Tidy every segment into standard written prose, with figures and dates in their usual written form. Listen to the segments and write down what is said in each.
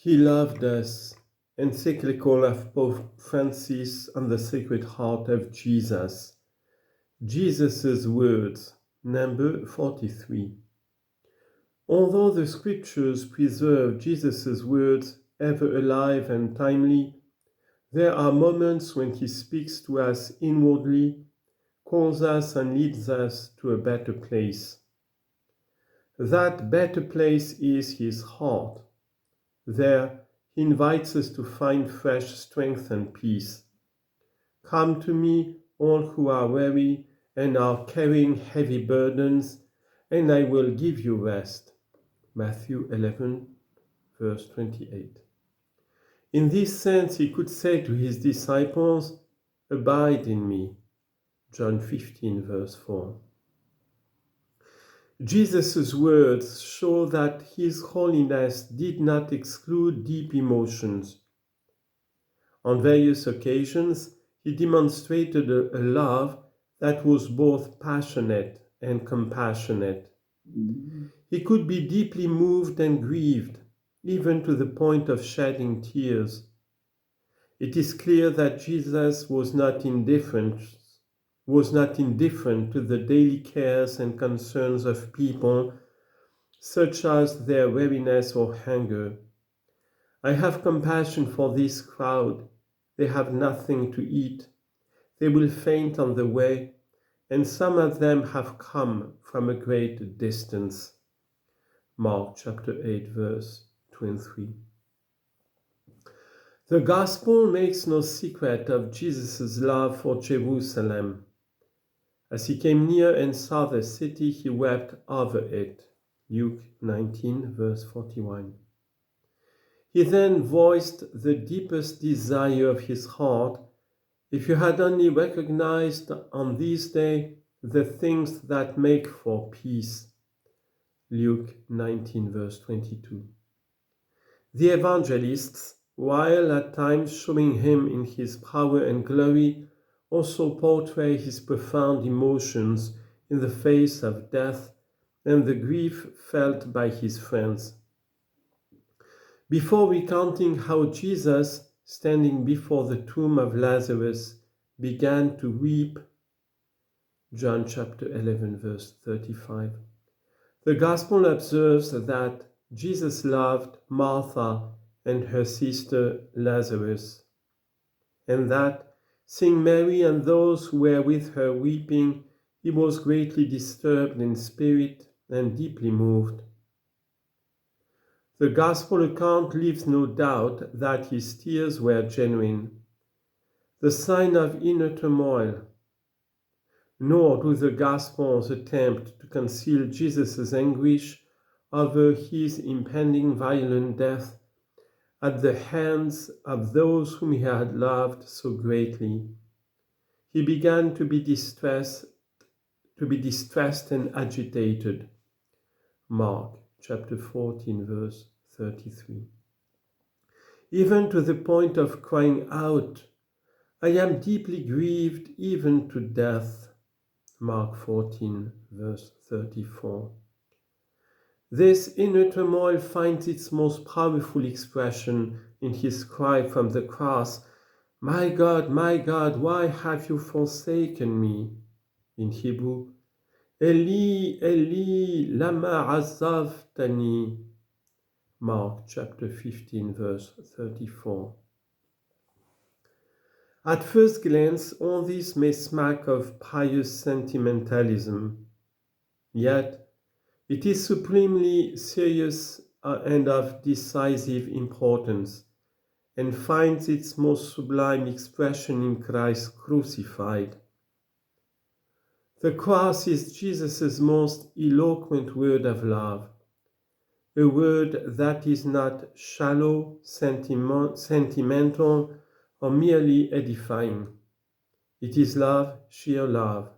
He loved us. Encyclical of Pope Francis on the Sacred Heart of Jesus. Jesus' words, number 43. Although the scriptures preserve Jesus' words ever alive and timely, there are moments when he speaks to us inwardly, calls us and leads us to a better place. That better place is his heart. There, he invites us to find fresh strength and peace. Come to me, all who are weary and are carrying heavy burdens, and I will give you rest. Matthew 11, verse 28. In this sense, he could say to his disciples, Abide in me. John 15, verse 4. Jesus' words show that his holiness did not exclude deep emotions. On various occasions, he demonstrated a love that was both passionate and compassionate. He could be deeply moved and grieved, even to the point of shedding tears. It is clear that Jesus was not indifferent to the daily cares and concerns of people, such as their weariness or hunger. I have compassion for this crowd. They have nothing to eat. They will faint on the way, and some of them have come from a great distance. Mark chapter 8, verse 23. The Gospel makes no secret of Jesus' love for Jerusalem. As he came near and saw the city, he wept over it. Luke 19, verse 41. He then voiced the deepest desire of his heart. If you had only recognized on this day the things that make for peace. Luke 19, verse 22. The evangelists, while at times showing him in his power and glory, also portray his profound emotions in the face of death and the grief felt by his friends. Before recounting how Jesus, standing before the tomb of Lazarus, began to weep, John chapter 11, verse 35, the Gospel observes that Jesus loved Martha and her sister Lazarus, and that, seeing Mary and those who were with her weeping, he was greatly disturbed in spirit and deeply moved. The Gospel account leaves no doubt that his tears were genuine, the sign of inner turmoil. Nor do the Gospels attempt to conceal Jesus' anguish over his impending violent death at the hands of those whom he had loved so greatly. He began to be distressed and agitated. Mark chapter 14, verse 33. Even to the point of crying out, I am deeply grieved even to death. Mark 14, verse 34. This inner turmoil finds its most powerful expression in his cry from the cross, my God, why have you forsaken me? In Hebrew, Eli, Eli, lama azavtani. Mark chapter 15, verse 34. At first glance, all this may smack of pious sentimentalism. Yet, it is supremely serious and of decisive importance, and finds its most sublime expression in Christ crucified. The cross is Jesus' most eloquent word of love, a word that is not shallow, sentimental, or merely edifying. It is love, sheer love.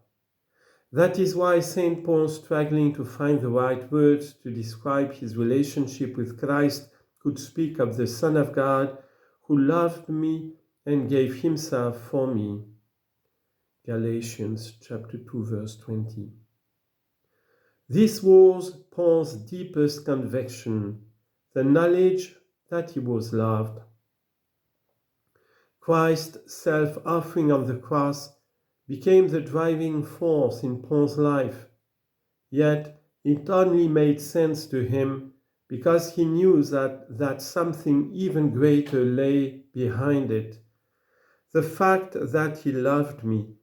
That is why St. Paul, struggling to find the right words to describe his relationship with Christ, could speak of the Son of God who loved me and gave himself for me. Galatians chapter 2, verse 20. This was Paul's deepest conviction, the knowledge that he was loved. Christ's self-offering on the cross became the driving force in Paul's life, yet it only made sense to him because he knew that something even greater lay behind it. The fact that he loved me.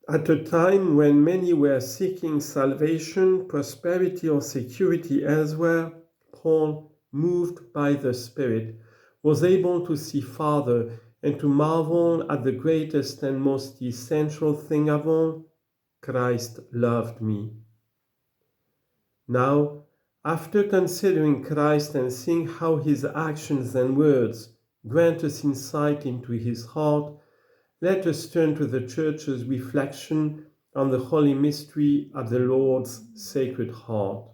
At a time when many were seeking salvation, prosperity, or security elsewhere, Paul, moved by the Spirit, was able to see farther and to marvel at the greatest and most essential thing of all: Christ loved me. Now, after considering Christ and seeing how his actions and words grant us insight into his heart, let us turn to the Church's reflection on the holy mystery of the Lord's Sacred Heart.